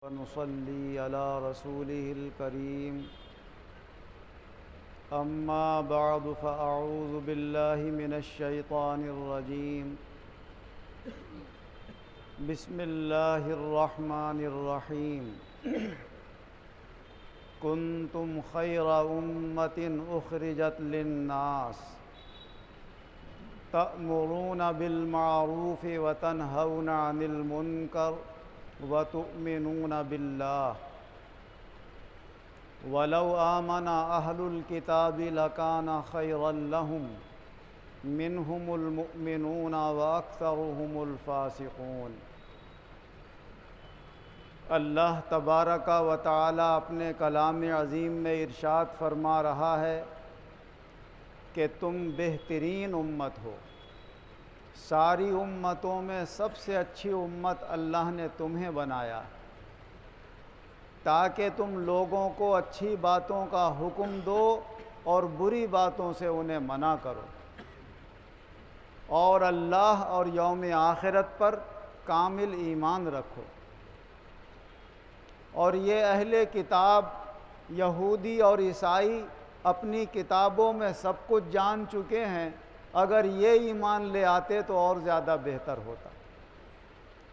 ونصلي على رسوله الكريم أما بعد فأعوذ بالله من الشيطان الرجيم بسم الله الرحمن الرحيم كنتم خير أمة أخرجت للناس تأمرون بالمعروف وتنهون عن المنكر وتؤمنون بالله ولو آمن أهل الكتاب لكان خيرا لهم منهم المؤمنون وأكثرهم الفاسقون۔ اللہ تبارک و تعالی اپنے کلام عظیم میں ارشاد فرما رہا ہے کہ تم بہترین امت ہو، ساری امتوں میں سب سے اچھی امت اللہ نے تمہیں بنایا تاکہ تم لوگوں کو اچھی باتوں کا حکم دو اور بری باتوں سے انہیں منع کرو، اور اللہ اور یوم آخرت پر کامل ایمان رکھو۔ اور یہ اہل کتاب یہودی اور عیسائی اپنی کتابوں میں سب کچھ جان چکے ہیں، اگر یہ ایمان لے آتے تو اور زیادہ بہتر ہوتا،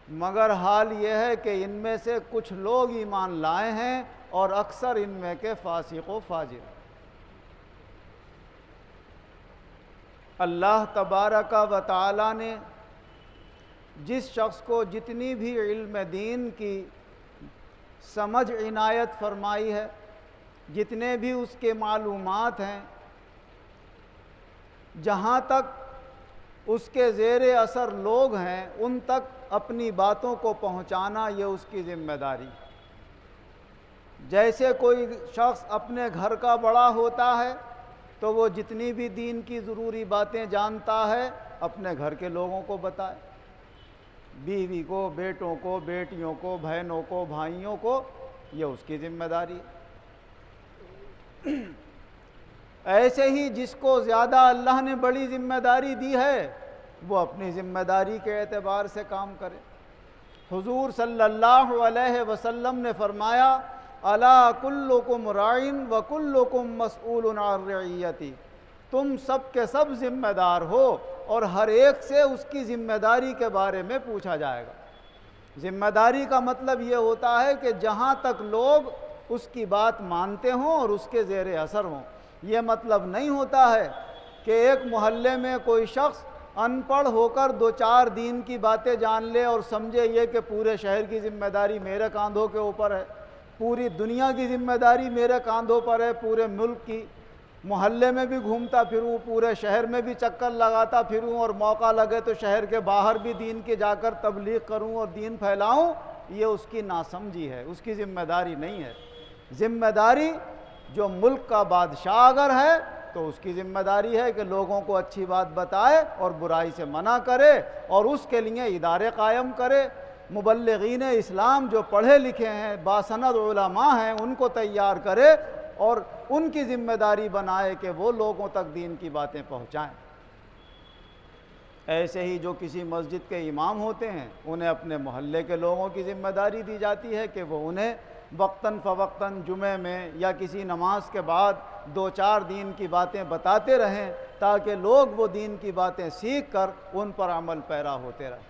مگر حال یہ ہے کہ ان میں سے کچھ لوگ ایمان لائے ہیں اور اکثر ان میں کے فاسق و فاجر۔ اللہ تبارک و تعالی نے جس شخص کو جتنی بھی علم دین کی سمجھ عنایت فرمائی ہے، جتنے بھی اس کے معلومات ہیں، جہاں تک اس کے زیر اثر لوگ ہیں ان تک اپنی باتوں کو پہنچانا یہ اس کی ذمہ داری۔ جیسے کوئی شخص اپنے گھر کا بڑا ہوتا ہے تو وہ جتنی بھی دین کی ضروری باتیں جانتا ہے اپنے گھر کے لوگوں کو بتائے، بیوی کو، بیٹوں کو، بیٹیوں کو، بہنوں کو، بھائیوں کو، یہ اس کی ذمہ داری ہے۔ ایسے ہی جس کو زیادہ اللہ نے بڑی ذمہ داری دی ہے وہ اپنی ذمہ داری کے اعتبار سے کام کرے۔ حضور صلی اللہ علیہ وسلم نے فرمایا، الا کلکم راعٍ وکلکم مسئول عن رعیتہ، تم سب کے سب ذمہ دار ہو اور ہر ایک سے اس کی ذمہ داری کے بارے میں پوچھا جائے گا۔ ذمہ داری کا مطلب یہ ہوتا ہے کہ جہاں تک لوگ اس کی بات مانتے ہوں اور اس کے زیر اثر ہوں۔ یہ مطلب نہیں ہوتا ہے کہ ایک محلے میں کوئی شخص ان پڑھ ہو کر دو چار دین کی باتیں جان لے اور سمجھے یہ کہ پورے شہر کی ذمہ داری میرے کاندھوں کے اوپر ہے، پوری دنیا کی ذمہ داری میرے کاندھوں پر ہے، پورے ملک کی، محلے میں بھی گھومتا پھروں، پورے شہر میں بھی چکر لگاتا پھروں، اور موقع لگے تو شہر کے باہر بھی دین کی جا کر تبلیغ کروں اور دین پھیلاؤں، یہ اس کی ناسمجھی ہے، اس کی ذمہ داری نہیں ہے۔ ذمہ داری جو ملک کا بادشاہ اگر ہے تو اس کی ذمہ داری ہے کہ لوگوں کو اچھی بات بتائے اور برائی سے منع کرے اور اس کے لیے ادارے قائم کرے، مبلغین اسلام جو پڑھے لکھے ہیں، باسند علماء ہیں، ان کو تیار کرے اور ان کی ذمہ داری بنائے کہ وہ لوگوں تک دین کی باتیں پہنچائیں۔ ایسے ہی جو کسی مسجد کے امام ہوتے ہیں انہیں اپنے محلے کے لوگوں کی ذمہ داری دی جاتی ہے کہ وہ انہیں وقتاً فوقتاً جمعے میں یا کسی نماز کے بعد دو چار دین کی باتیں بتاتے رہیں تاکہ لوگ وہ دین کی باتیں سیکھ کر ان پر عمل پیرا ہوتے رہیں۔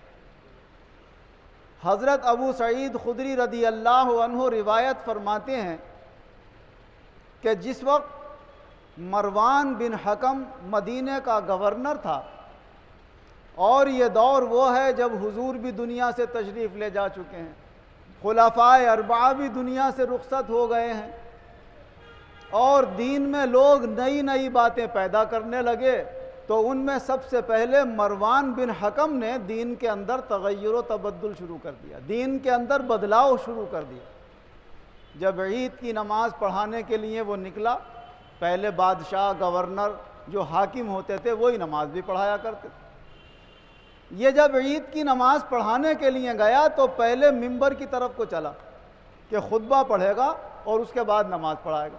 حضرت ابو سعید خدری رضی اللہ عنہ روایت فرماتے ہیں کہ جس وقت مروان بن حکم مدینہ کا گورنر تھا، اور یہ دور وہ ہے جب حضور بھی دنیا سے تشریف لے جا چکے ہیں، خلفائے اربعہ بھی دنیا سے رخصت ہو گئے ہیں، اور دین میں لوگ نئی نئی باتیں پیدا کرنے لگے، تو ان میں سب سے پہلے مروان بن حکم نے دین کے اندر تغیر و تبدل شروع کر دیا، دین کے اندر بدلاؤ شروع کر دیا۔ جب عید کی نماز پڑھانے کے لیے وہ نکلا، پہلے بادشاہ، گورنر جو حاکم ہوتے تھے وہی نماز بھی پڑھایا کرتے تھے۔ یہ جب عید کی نماز پڑھانے کے لیے گیا تو پہلے ممبر کی طرف کو چلا کہ خطبہ پڑھے گا اور اس کے بعد نماز پڑھائے گا،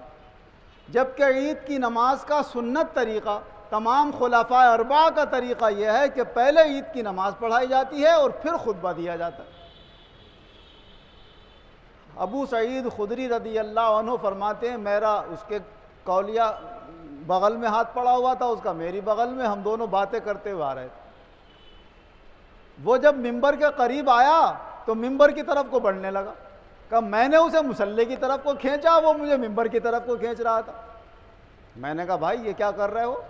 جبکہ عید کی نماز کا سنت طریقہ تمام خلفائے اربعہ کا طریقہ یہ ہے کہ پہلے عید کی نماز پڑھائی جاتی ہے اور پھر خطبہ دیا جاتا ہے۔ ابو سعید خدری رضی اللہ عنہ فرماتے ہیں میرا اس کے کولیہ بغل میں ہاتھ پڑا ہوا تھا، اس کا میری بغل میں، ہم دونوں باتیں کرتے ہوئے آ رہے تھے۔ وہ جب ممبر کے قریب آیا تو ممبر کی طرف کو بڑھنے لگا، کہ میں نے اسے مصلی کی طرف کو کھینچا، وہ مجھے ممبر کی طرف کو کھینچ رہا تھا۔ میں نے کہا بھائی یہ کیا کر رہے ہو؟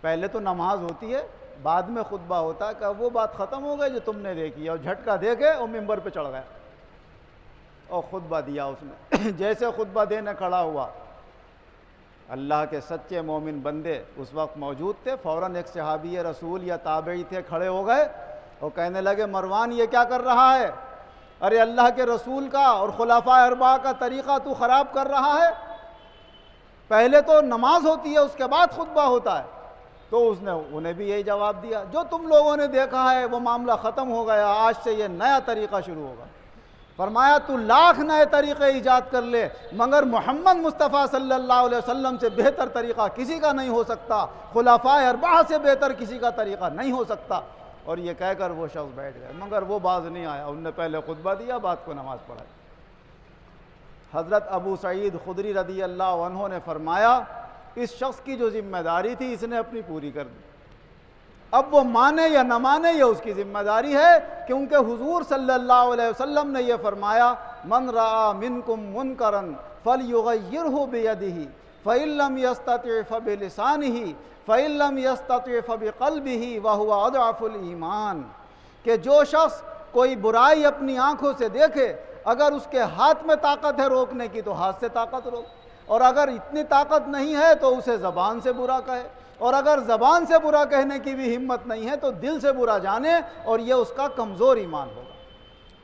پہلے تو نماز ہوتی ہے، بعد میں خطبہ ہوتا ہے۔ کہ وہ بات ختم ہو گئی جو تم نے دیکھی، اور جھٹکا دے کے وہ ممبر پہ چڑھ گیا اور خطبہ دیا اس نے۔ جیسے خطبہ دینے کھڑا ہوا، اللہ کے سچے مومن بندے اس وقت موجود تھے، فوراً ایک صحابی رسول یا تابعی تھے، کھڑے ہو گئے اور کہنے لگے مروان یہ کیا کر رہا ہے؟ ارے اللہ کے رسول کا اور خلفائے اربعہ کا طریقہ تو خراب کر رہا ہے، پہلے تو نماز ہوتی ہے اس کے بعد خطبہ ہوتا ہے۔ تو اس نے انہیں بھی یہی جواب دیا، جو تم لوگوں نے دیکھا ہے وہ معاملہ ختم ہو گیا، آج سے یہ نیا طریقہ شروع ہوگا۔ فرمایا تو لاکھ نئے طریقے ایجاد کر لے مگر محمد مصطفیٰ صلی اللہ علیہ وسلم سے بہتر طریقہ کسی کا نہیں ہو سکتا، خلفائے اربعہ سے بہتر کسی کا طریقہ نہیں ہو سکتا۔ اور یہ کہہ کر وہ شخص بیٹھ گئے، مگر وہ باز نہیں آیا، انہوں نے پہلے خطبہ دیا، بعد کو نماز پڑھائی۔ حضرت ابو سعید خدری رضی اللہ عنہ نے فرمایا اس شخص کی جو ذمہ داری تھی اس نے اپنی پوری کر دی، اب وہ مانے یا نہ مانے یہ اس کی ذمہ داری ہے، کیونکہ حضور صلی اللہ علیہ وسلم نے یہ فرمایا من رأى منکم منکرا فلیغیرہ بیدہ فإن لم یستطع فبلسانہ فإن لم یستطع فبقلبہ وہو اضعف الایمان، کہ جو شخص کوئی برائی اپنی آنکھوں سے دیکھے، اگر اس کے ہاتھ میں طاقت ہے روکنے کی تو ہاتھ سے طاقت روک، اور اگر اتنی طاقت نہیں ہے تو اسے زبان سے برا کہے، اور اگر زبان سے برا کہنے کی بھی ہمت نہیں ہے تو دل سے برا جانے، اور یہ اس کا کمزور ایمان ہوگا۔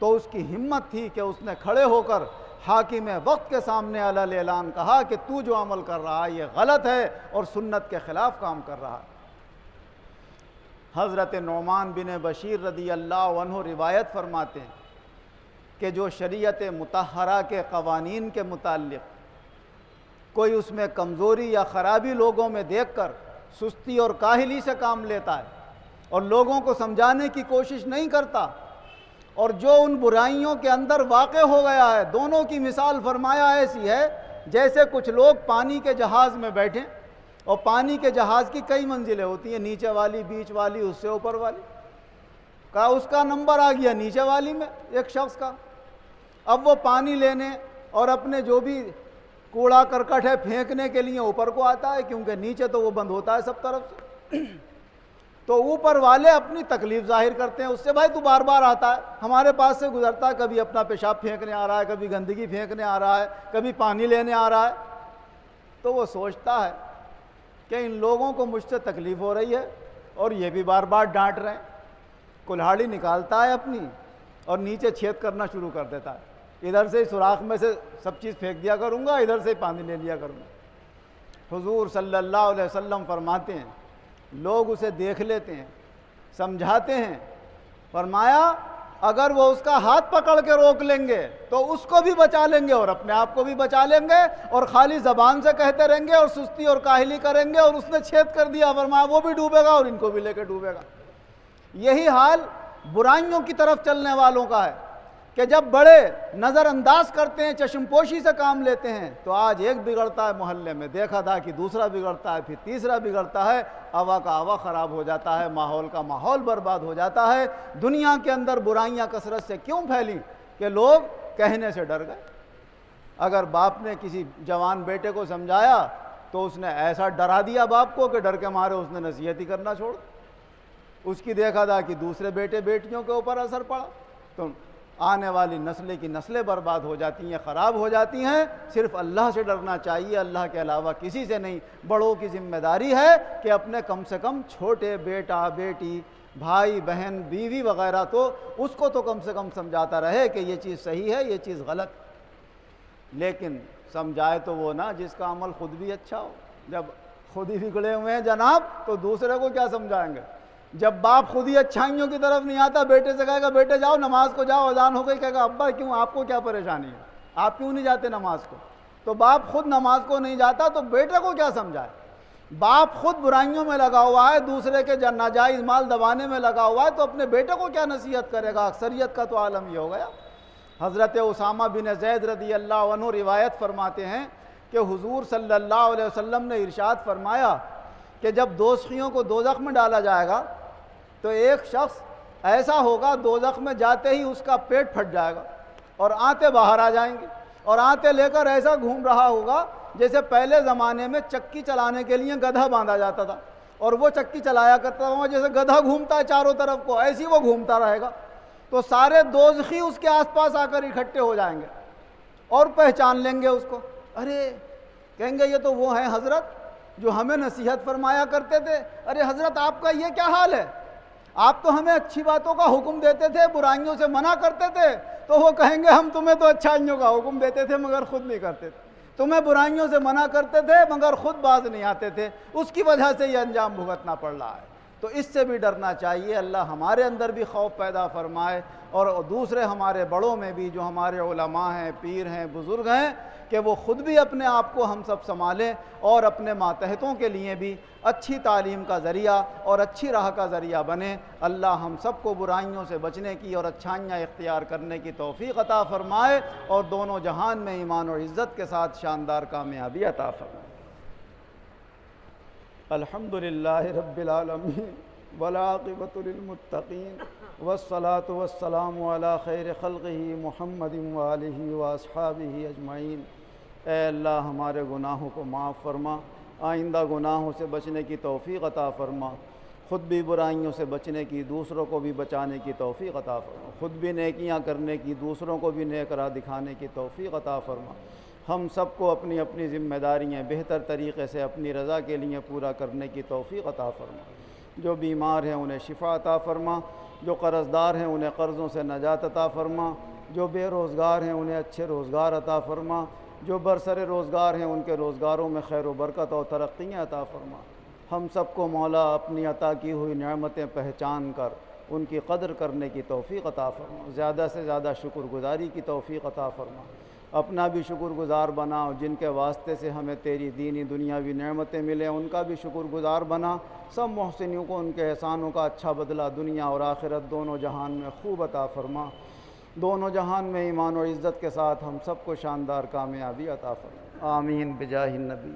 تو اس کی ہمت تھی کہ اس نے کھڑے ہو کر حاکم وقت کے سامنے علل اعلان کہا کہ تو جو عمل کر رہا ہے یہ غلط ہے اور سنت کے خلاف کام کر رہا ہے۔ حضرت نعمان بن بشیر رضی اللہ عنہ روایت فرماتے ہیں کہ جو شریعت مطہرہ کے قوانین کے متعلق کوئی اس میں کمزوری یا خرابی لوگوں میں دیکھ کر سستی اور کاہلی سے کام لیتا ہے اور لوگوں کو سمجھانے کی کوشش نہیں کرتا، اور جو ان برائیوں کے اندر واقع ہو گیا ہے، دونوں کی مثال فرمایا ایسی ہے جیسے کچھ لوگ پانی کے جہاز میں بیٹھیں، اور پانی کے جہاز کی کئی منزلیں ہوتی ہیں، نیچے والی، بیچ والی، اس سے اوپر والی۔ کہا اس کا نمبر آ گیا نیچے والی میں ایک شخص کا، اب وہ پانی لینے اور اپنے جو بھی کوڑا کرکٹ ہے پھینکنے کے لیے اوپر کو آتا ہے، کیونکہ نیچے تو وہ بند ہوتا ہے سب طرف سے۔ تو اوپر والے اپنی تکلیف ظاہر کرتے ہیں اس سے، بھائی تو بار بار آتا ہے ہمارے پاس سے گزرتا ہے، کبھی اپنا پیشاب پھینکنے آ رہا ہے، کبھی گندگی پھینکنے آ رہا ہے، کبھی پانی لینے آ رہا ہے۔ تو وہ سوچتا ہے کہ ان لوگوں کو مجھ سے تکلیف ہو رہی ہے اور یہ بھی بار بار ڈانٹ رہے ہیں، کلہاڑی نکالتا ہے اپنی اور نیچے چھید کرنا شروع کر دیتا ہے، ادھر سے سوراخ میں سے سب چیز پھینک دیا کروں گا، ادھر سے پانی لے لیا کروں گا۔ حضور صلی اللہ علیہ وسلم فرماتے ہیں لوگ اسے دیکھ لیتے ہیں، سمجھاتے ہیں، فرمایا اگر وہ اس کا ہاتھ پکڑ کے روک لیں گے تو اس کو بھی بچا لیں گے اور اپنے آپ کو بھی بچا لیں گے، اور خالی زبان سے کہتے رہیں گے اور سستی اور کاہلی کریں گے اور اس نے چھید کر دیا، فرمایا وہ بھی ڈوبے گا اور ان کو بھی لے کے ڈوبے گا۔ یہی حال برائیوں کی طرف چلنے والوں کا ہے کہ جب بڑے نظر انداز کرتے ہیں، چشم پوشی سے کام لیتے ہیں، تو آج ایک بگڑتا ہے محلے میں، دیکھا تھا کہ دوسرا بگڑتا ہے، پھر تیسرا بگڑتا ہے، ہوا کا ہوا خراب ہو جاتا ہے، ماحول کا ماحول برباد ہو جاتا ہے۔ دنیا کے اندر برائیاں کثرت سے کیوں پھیلیں کہ لوگ کہنے سے ڈر گئے۔ اگر باپ نے کسی جوان بیٹے کو سمجھایا تو اس نے ایسا ڈرا دیا باپ کو کہ ڈر کے مارے اس نے نصیحت ہی کرنا چھوڑ، اس کی دیکھا تھا کہ دوسرے بیٹے بیٹیوں کے اوپر اثر پڑا، تو آنے والی نسلیں کی نسلیں برباد ہو جاتی ہیں، خراب ہو جاتی ہیں۔ صرف اللہ سے ڈرنا چاہیے، اللہ کے علاوہ کسی سے نہیں۔ بڑوں کی ذمہ داری ہے کہ اپنے کم سے کم چھوٹے بیٹا بیٹی بھائی بہن بیوی وغیرہ تو اس کو تو کم سے کم سمجھاتا رہے کہ یہ چیز صحیح ہے، یہ چیز غلط، لیکن سمجھائے تو وہ نہ جس کا عمل خود بھی اچھا ہو۔ جب خود ہی بگڑے ہوئے ہیں جناب تو دوسرے کو کیا سمجھائیں گے؟ جب باپ خود ہی اچھائیوں کی طرف نہیں آتا، بیٹے سے کہے گا بیٹے جاؤ نماز کو جاؤ، اذان ہو گئی، کہے گا ابا کیوں، آپ کو کیا پریشانی ہے، آپ کیوں نہیں جاتے نماز کو؟ تو باپ خود نماز کو نہیں جاتا تو بیٹے کو کیا سمجھائے؟ باپ خود برائیوں میں لگا ہوا ہے، دوسرے کے ناجائز مال دبانے میں لگا ہوا ہے، تو اپنے بیٹے کو کیا نصیحت کرے گا؟ اکثریت کا تو عالم یہ ہو گیا۔ حضرت اسامہ بن زید رضی اللہ عنہ روایت فرماتے ہیں کہ حضور صلی اللہ علیہ وسلم نے ارشاد فرمایا کہ جب دوزخیوں کو دوزخ میں ڈالا جائے گا تو ایک شخص ایسا ہوگا دوزخ میں جاتے ہی اس کا پیٹ پھٹ جائے گا اور آنتیں باہر آ جائیں گی، اور آنتیں لے کر ایسا گھوم رہا ہوگا جیسے پہلے زمانے میں چکی چلانے کے لیے گدھا باندھا جاتا تھا اور وہ چکی چلایا کرتا تھا، جیسے گدھا گھومتا ہے چاروں طرف کو، ایسی وہ گھومتا رہے گا۔ تو سارے دوزخی اس کے آس پاس آ کر اکٹھے ہو جائیں گے اور پہچان لیں گے اس کو، ارے کہیں گے یہ تو وہ ہیں حضرت جو ہمیں نصیحت فرمایا کرتے تھے، ارے حضرت آپ کا یہ کیا حال ہے، آپ تو ہمیں اچھی باتوں کا حکم دیتے تھے، برائیوں سے منع کرتے تھے۔ تو وہ کہیں گے ہم تمہیں تو اچھائیوں کا حکم دیتے تھے مگر خود نہیں کرتے تھے، تمہیں برائیوں سے منع کرتے تھے مگر خود باز نہیں آتے تھے، اس کی وجہ سے یہ انجام بھگتنا پڑ رہا ہے۔ تو اس سے بھی ڈرنا چاہیے، اللہ ہمارے اندر بھی خوف پیدا فرمائے اور دوسرے ہمارے بڑوں میں بھی جو ہمارے علماء ہیں، پیر ہیں، بزرگ ہیں، کہ وہ خود بھی اپنے آپ کو ہم سب سنبھالیں اور اپنے ماتحتوں کے لیے بھی اچھی تعلیم کا ذریعہ اور اچھی راہ کا ذریعہ بنیں۔ اللہ ہم سب کو برائیوں سے بچنے کی اور اچھائیاں اختیار کرنے کی توفیق عطا فرمائے اور دونوں جہان میں ایمان اور عزت کے ساتھ شاندار کامیابی عطا فرمائے۔ الحمدللہ رب العالمین والعاقبۃ للمتقین والصلاة والسلام علی خیر خلقہ محمد وآلہ واصحابہ اجمعین۔ اے اللہ ہمارے گناہوں کو معاف فرما، آئندہ گناہوں سے بچنے کی توفیق عطا فرما، خود بھی برائیوں سے بچنے کی، دوسروں کو بھی بچانے کی توفیق عطا فرما، خود بھی نیکیاں کرنے کی، دوسروں کو بھی نیک راہ دکھانے کی توفیق عطا فرما۔ ہم سب کو اپنی اپنی ذمہ داریاں بہتر طریقے سے اپنی رضا کے لیے پورا کرنے کی توفیق عطا فرما۔ جو بیمار ہیں انہیں شفا عطا فرما، جو قرض دار ہیں انہیں قرضوں سے نجات عطا فرما، جو بے روزگار ہیں انہیں اچھے روزگار عطا فرما، جو برسر روزگار ہیں ان کے روزگاروں میں خیر و برکت اور ترقیاں عطا فرما۔ ہم سب کو مولا اپنی عطا کی ہوئی نعمتیں پہچان کر ان کی قدر کرنے کی توفیق عطا فرما، زیادہ سے زیادہ شکر گزاری کی توفیق عطا فرما، اپنا بھی شکر گزار بنا، جن کے واسطے سے ہمیں تیری دینی دنیاوی نعمتیں ملیں ان کا بھی شکر گزار بنا۔ سب محسنوں کو ان کے احسانوں کا اچھا بدلہ دنیا اور آخرت دونوں جہان میں خوب عطا فرما، دونوں جہان میں ایمان و عزت کے ساتھ ہم سب کو شاندار کامیابی عطا فرما، آمین بجاہ النبی۔